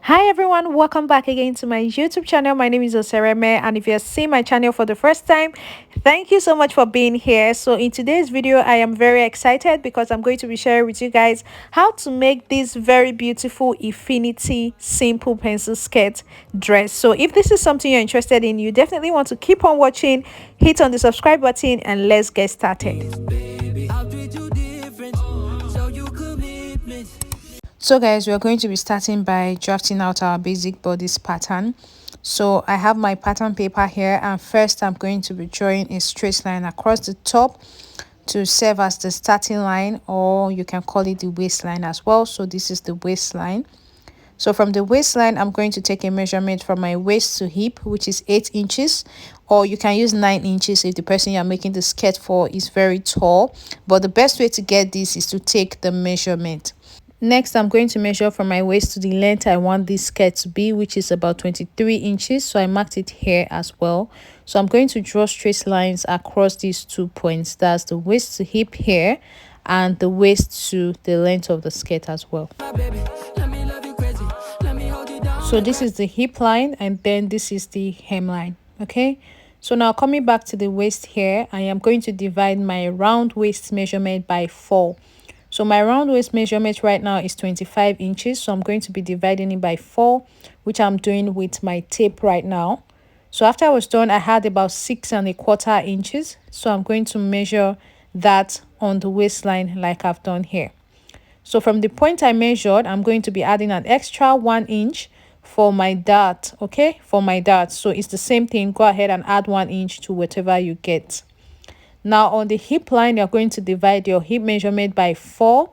Hi everyone, welcome back again to my YouTube channel. My name is Osereme, and if you're seeing my channel for the first time, thank you so much for being here. So in today's video, I am very excited because I'm going to be sharing with you guys how to make this very beautiful infinity simple pencil skirt dress. So if this is something you're interested in, you definitely want to keep on watching, hit on the subscribe button, and let's get started. So guys, we are going to be starting by drafting out our basic bodice pattern. So I have my pattern paper here, and first I'm going to be drawing a straight line across the top to serve as the starting line, or you can call it the waistline as well. So this is the waistline. So from the waistline, I'm going to take a measurement from my waist to hip, which is 8 inches, or you can use 9 inches if the person you're making the skirt for is very tall. But the best way to get this is to take the measurement. Next, I'm going to measure from my waist to the length I want this skirt to be, which is about 23 inches. So I marked it here as well. So I'm going to draw straight lines across these 2 points. That's the waist to hip here and the waist to the length of the skirt as well. So this is the hip line, and then this is the hemline. Okay, so now coming back to the waist here, I am going to divide my round waist measurement by 4. So my round waist measurement right now is 25 inches. So I'm going to be dividing it by 4, which I'm doing with my tape right now. So after I was done, I had about 6¼ inches. So I'm going to measure that on the waistline like I've done here. So from the point I measured, I'm going to be adding an extra 1 inch for my dart. Okay, for my dart. So it's the same thing. Go ahead and add 1 inch to whatever you get. Now on the hip line, you're going to divide your hip measurement by 4.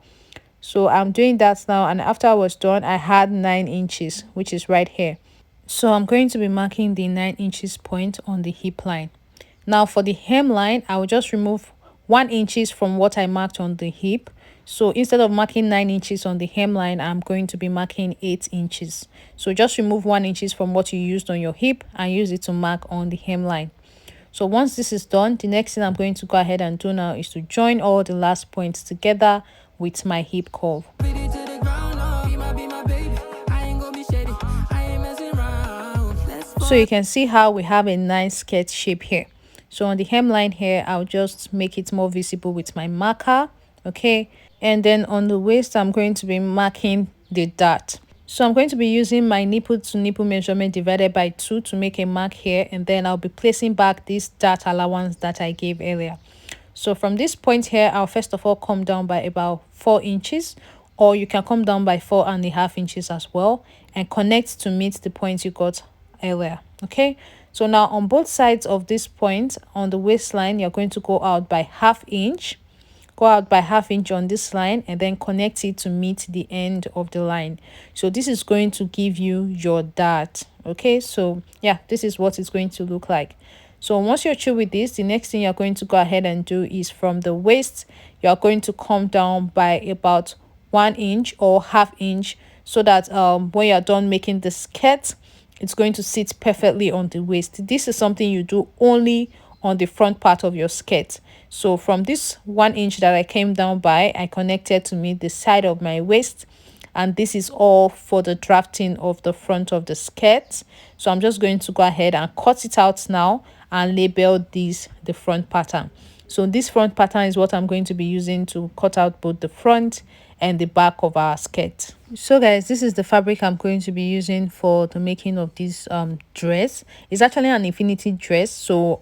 So I'm doing that now, and after I was done, I had 9 inches, which is right here. So I'm going to be marking the 9 inches point on the hip line. Now for the hemline, I will just remove 1 inches from what I marked on the hip. So instead of marking 9 inches on the hemline, I'm going to be marking 8 inches. So just remove 1 inches from what you used on your hip and use it to mark on the hemline. So once this is done, the next thing I'm going to go ahead and do now is to join all the last points together with my hip curve. So you can see how we have a nice skirt shape here. So on the hemline here, I'll just make it more visible with my marker. Okay, and then on the waist, I'm going to be marking the dart. So I'm going to be using my nipple to nipple measurement divided by 2 to make a mark here, and then I'll be placing back this dart allowance that I gave earlier. So from this point here, I'll first of all come down by about 4 inches, or you can come down by 4½ inches as well, and connect to meet the point you got earlier. Okay, so now on both sides of this point on the waistline, you're going to go out by ½ inch. Go out by ½ inch on this line and then connect it to meet the end of the line. So this is going to give you your dart. Okay, so yeah, this is what it's going to look like. So once you're through with this, the next thing you're going to go ahead and do is from the waist, you're going to come down by about 1 inch or ½ inch, so that when you're done making the skirt, it's going to sit perfectly on the waist. This is something you do only on the front part of your skirt. So from this 1 inch that I came down by, I connected to meet the side of my waist, and this is all for the drafting of the front of the skirt. So I'm just going to go ahead and cut it out now and label this the front pattern. So this front pattern is what I'm going to be using to cut out both the front and the back of our skirt. So guys, this is the fabric I'm going to be using for the making of this dress. It's actually an infinity dress. So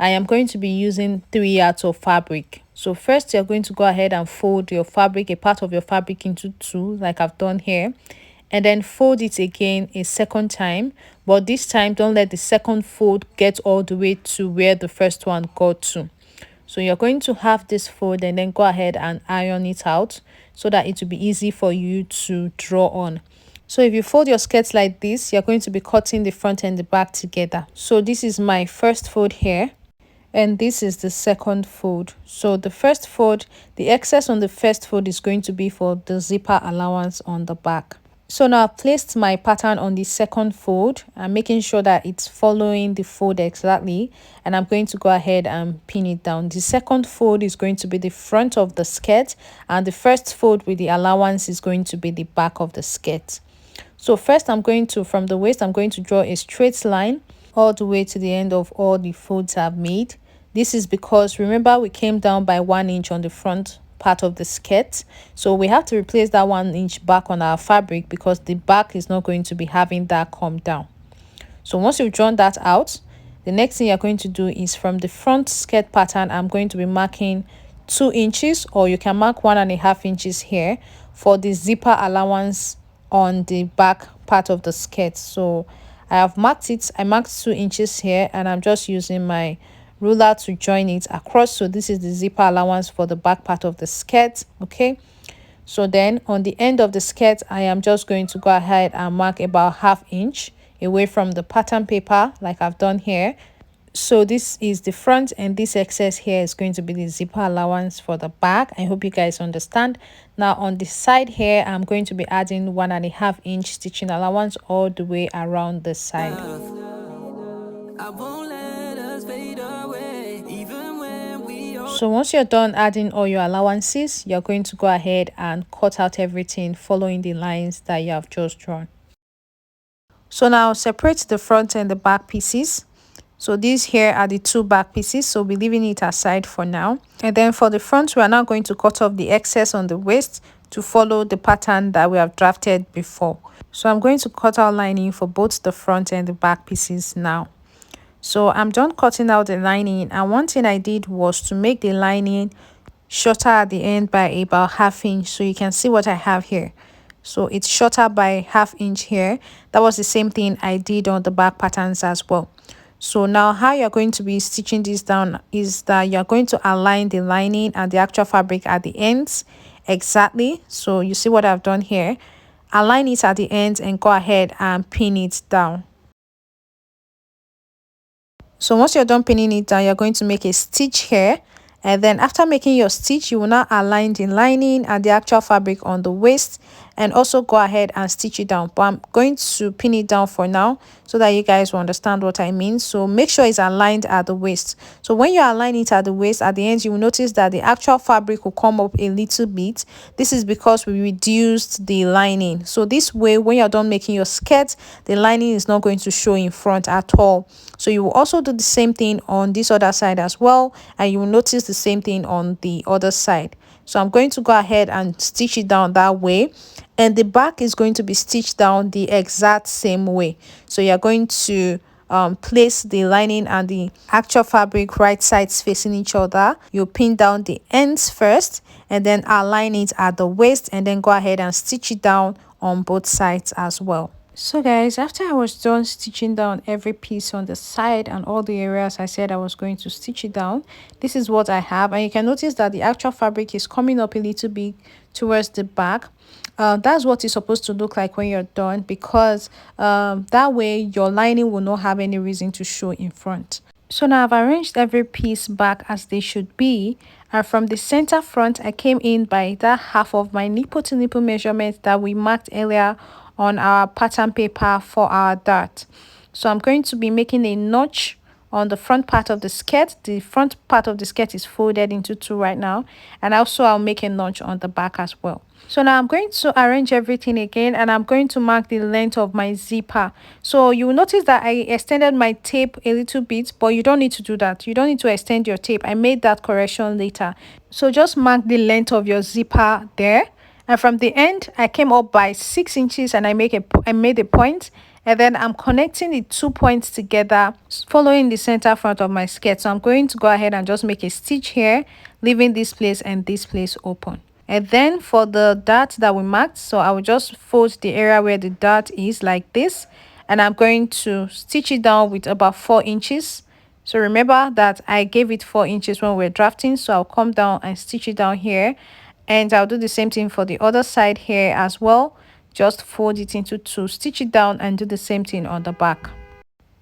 I am going to be using 3 yards of fabric. So first, you're going to go ahead and fold your fabric, a part of your fabric, into 2, like I've done here, and then fold it again a second time. But this time, don't let the second fold get all the way to where the first one got to. So you're going to have this fold and then go ahead and iron it out so that it will be easy for you to draw on. So if you fold your skirts like this, you're going to be cutting the front and the back together. So this is my first fold here, and this is the second fold. So the first fold, the excess on the first fold is going to be for the zipper allowance on the back. So now I've placed my pattern on the second fold. I'm making sure that it's following the fold exactly, and I'm going to go ahead and pin it down. The second fold is going to be the front of the skirt, and the first fold with the allowance is going to be the back of the skirt. So first I'm going to, from the waist, I'm going to draw a straight line all the way to the end of all the folds I've made. This is because remember we came down by 1 inch on the front part of the skirt, so we have to replace that 1 inch back on our fabric because the back is not going to be having that come down. So once you've drawn that out, the next thing you're going to do is from the front skirt pattern, I'm going to be marking 2 inches, or you can mark 1.5 inches here for the zipper allowance on the back part of the skirt. So I have marked it. I marked 2 inches here, and I'm just using my ruler to join it across. So this is the zipper allowance for the back part of the skirt. Okay, so then on the end of the skirt, I am just going to go ahead and mark about 1/2 inch away from the pattern paper like I've done here. So this is the front, and this excess here is going to be the zipper allowance for the back. I hope you guys understand. Now on the side here, I'm going to be adding 1.5 inch stitching allowance all the way around the side. So once you're done adding all your allowances, you're going to go ahead and cut out everything following the lines that you have just drawn. So now separate the front and the back pieces. So these here are the 2 back pieces, so we're leaving it aside for now. And then for the front, we are now going to cut off the excess on the waist to follow the pattern that we have drafted before. So I'm going to cut out lining for both the front and the back pieces now. So I'm done cutting out the lining, and one thing I did was to make the lining shorter at the end by about 1/2 inch. So you can see what I have here. So it's shorter by 1/2 inch here. That was the same thing I did on the back patterns as well. So now how you're going to be stitching this down is that you're going to align the lining and the actual fabric at the ends exactly. So you see what I've done here. Align it at the ends and go ahead and pin it down. So once you're done pinning it down, you're going to make a stitch here, and then after making your stitch, you will now align the lining and the actual fabric on the waist, and also go ahead and stitch it down. But I'm going to pin it down for now so that you guys will understand what I mean. So make sure it's aligned at the waist. So when you align it at the waist, at the end you will notice that the actual fabric will come up a little bit. This is because we reduced the lining. So this way, when you're done making your skirt, the lining is not going to show in front at all. So you will also do the same thing on this other side as well, and you will notice the same thing on the other side. So I'm going to go ahead and stitch it down that way, and the back is going to be stitched down the exact same way. So you're going to place the lining and the actual fabric right sides facing each other. You pin down the ends first, and then align it at the waist, and then go ahead and stitch it down on both sides as well. So guys, after I was done stitching down every piece on the side and all the areas I said I was going to stitch it down, this is what I have. And you can notice that the actual fabric is coming up a little bit towards the back. That's what it's supposed to look like when you're done, because that way your lining will not have any reason to show in front. So now I've arranged every piece back as they should be, and from the center front I came in by that half of my nipple to nipple measurement that we marked earlier on our pattern paper for our dart. So I'm going to be making a notch on the front part of the skirt. The front part of the skirt is folded into 2 right now, and also I'll make a notch on the back as well. So now I'm going to arrange everything again, and I'm going to mark the length of my zipper. So you will notice that I extended my tape a little bit, but you don't need to do that. You don't need to extend your tape. I made that correction later. So just mark the length of your zipper there. And from the end, I came up by 6 inches, and I made a point, and then I'm connecting the 2 points together following the center front of my skirt. So I'm going to go ahead and just make a stitch here, leaving this place and this place open. And then for the dart that we marked, so I will just fold the area where the dart is like this, and I'm going to stitch it down with about 4 inches. So remember that I gave it 4 inches when we were drafting, so I'll come down and stitch it down here, and I'll do the same thing for the other side here as well. Just fold it into 2, stitch it down, and do the same thing on the back.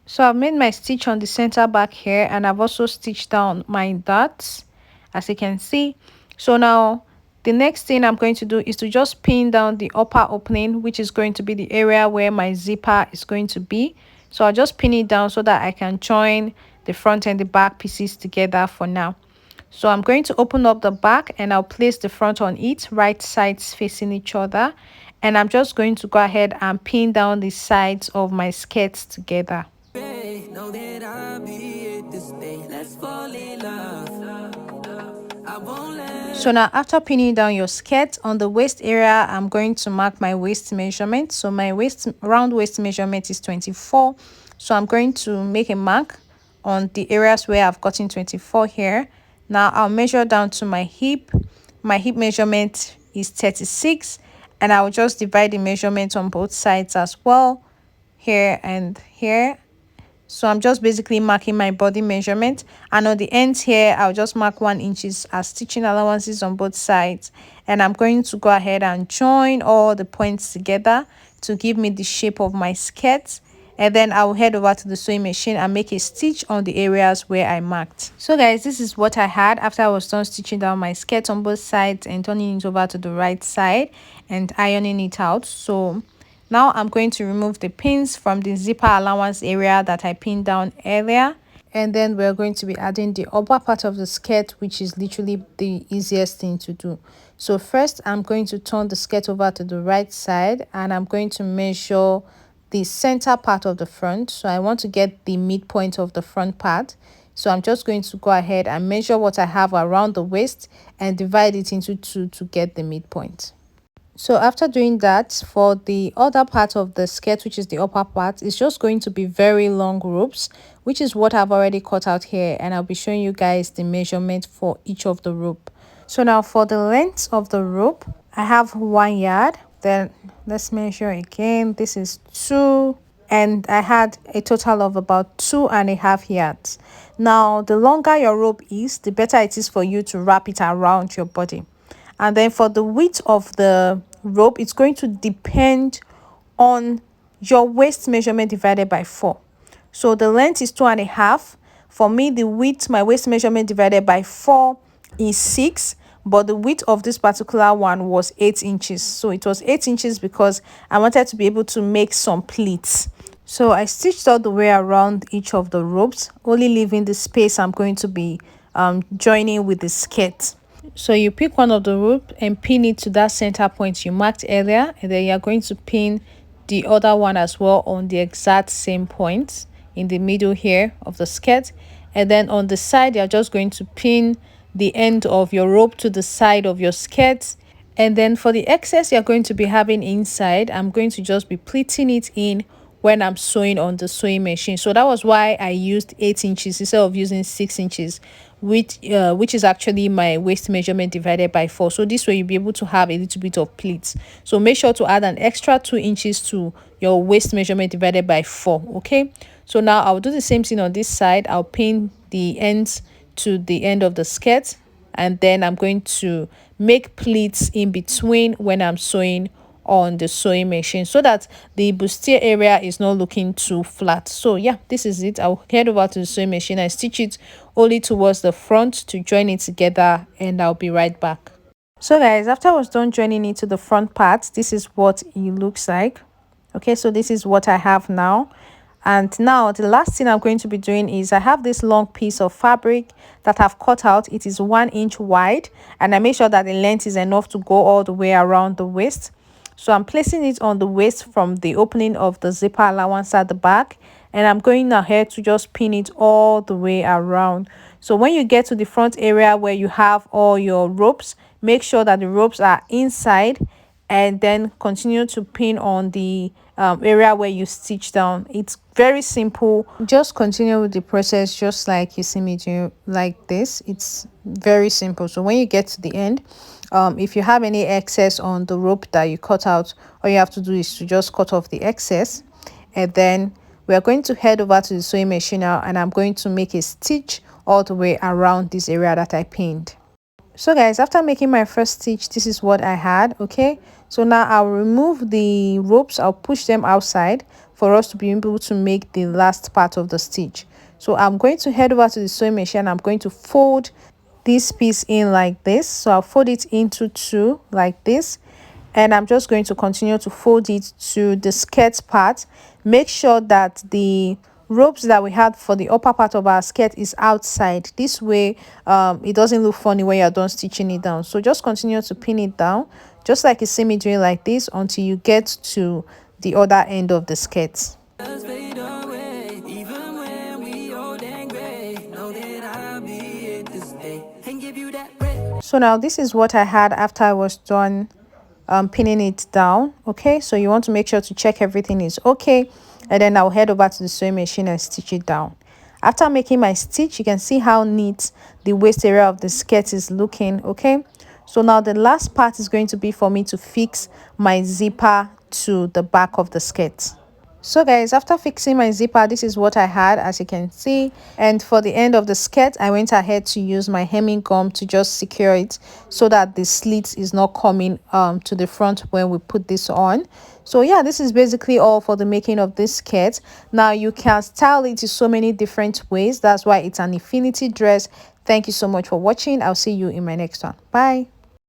So I've made my stitch on the center back here, and I've also stitched down my darts, as you can see. So now the next thing I'm going to do is to just pin down the upper opening, which is going to be the area where my zipper is going to be. So I'll just pin it down so that I can join the front and the back pieces together for now. So I'm going to open up the back, and I'll place the front on it, right sides facing each other. and I'm just going to go ahead and pin down the sides of my skirts together. Know that I'll be here to stay. Let's fall in love. I won't let. So now after pinning down your skirt, on the waist area, I'm going to mark my waist measurement. So my round waist measurement is 24. So I'm going to make a mark on the areas where I've gotten 24 here. Now I'll measure down to my hip. My hip measurement is 36, and I'll just divide the measurement on both sides as well, here and here. So I'm just basically marking my body measurement, and on the ends here I'll just mark 1 inches as stitching allowances on both sides, and I'm going to go ahead and join all the points together to give me the shape of my skirt. And then I'll head over to the sewing machine and make a stitch on the areas where I marked. So guys, this is what I had after I was done stitching down my skirt on both sides and turning it over to the right side and ironing it out. So now I'm going to remove the pins from the zipper allowance area that I pinned down earlier. And then we're going to be adding the upper part of the skirt, which is literally the easiest thing to do. So first, I'm going to turn the skirt over to the right side, and I'm going to measure the center part of the front. So I want to get the midpoint of the front part. So I'm just going to go ahead and measure what I have around the waist and divide it into 2 to get the midpoint. So after doing that, for the other part of the skirt, which is the upper part, it's just going to be very long ropes, which is what I've already cut out here, and I'll be showing you guys the measurement for each of the rope. So now for the length of the rope, I have 1 yard. Then let's measure again. This is 2, and I had a total of about 2.5 yards. Now the longer your rope is, the better it is for you to wrap it around your body. And then for the width of the rope, it's going to depend on your waist measurement divided by 4. So the length is 2.5. For me, the width, my waist measurement divided by 4 is 6. But the width of this particular one was 8 inches. So it was 8 inches because I wanted to be able to make some pleats. So I stitched all the way around each of the ropes, only leaving the space I'm going to be joining with the skirt. So you pick one of the rope and pin it to that center point you marked earlier, and then you're going to pin the other one as well on the exact same point in the middle here of the skirt. And then on the side, you're just going to pin the end of your rope to the side of your skirt. And then for the excess you're going to be having inside, I'm going to just be pleating it in when I'm sewing on the sewing machine. So that was why I used 8 inches instead of using 6 inches, which is actually my waist measurement divided by 4. So this way you'll be able to have a little bit of pleats. So make sure to add an extra 2 inches to your waist measurement divided by 4. Okay, so now I'll do the same thing on this side. I'll pin the ends to the end of the skirt, and then I'm going to make pleats in between when I'm sewing on the sewing machine so that the bustier area is not looking too flat. So yeah, this is it. I'll head over to the sewing machine and stitch it only towards the front to join it together, and I'll be right back. So guys, after I was done joining it to the front part, this is what it looks like. Okay, so this is what I have now. And now the last thing I'm going to be doing is I have this long piece of fabric that I've cut out. It is 1 inch wide, and I make sure that the length is enough to go all the way around the waist. So I'm placing it on the waist from the opening of the zipper allowance at the back, and I'm going ahead to just pin it all the way around. So when you get to the front area where you have all your ropes, make sure that the ropes are inside, and then continue to pin on the area where you stitch down. It's very simple. Just continue with the process just like you see me do like this. It's very simple. So when you get to the end, if you have any excess on the rope that you cut out, all you have to do is to just cut off the excess, and then we are going to head over to the sewing machine now, and I'm going to make a stitch all the way around this area that I pinned. So guys, after making my first stitch, this is what I had. Okay, so now I'll remove the ropes. I'll push them outside for us to be able to make the last part of the stitch. So I'm going to head over to the sewing machine. I'm going to fold this piece in like this. So I'll fold it into 2 like this, and I'm just going to continue to fold it to the skirt part. Make sure that the ropes that we had for the upper part of our skirt is outside. This way it doesn't look funny when you're done stitching it down. So just continue to pin it down, just like you see me doing like this, until you get to the other end of the skirt. Just fade away, even when we old and gray. Know that I'll be here to stay and give you that red. So now this is what I had after I was done pinning it down. Okay, so you want to make sure to check everything is okay, and then I'll head over to the sewing machine and stitch it down. After making my stitch, you can see how neat the waist area of the skirt is looking. Okay, so now the last part is going to be for me to fix my zipper to the back of the skirt. So guys, after fixing my zipper, this is what I had, as you can see. And for the end of the skirt, I went ahead to use my hemming gum to just secure it so that the slit is not coming to the front when we put this on. So yeah, this is basically all for the making of this skirt. Now you can style it in so many different ways. That's why it's an infinity dress. Thank you so much for watching. I'll see you in my next one. Bye.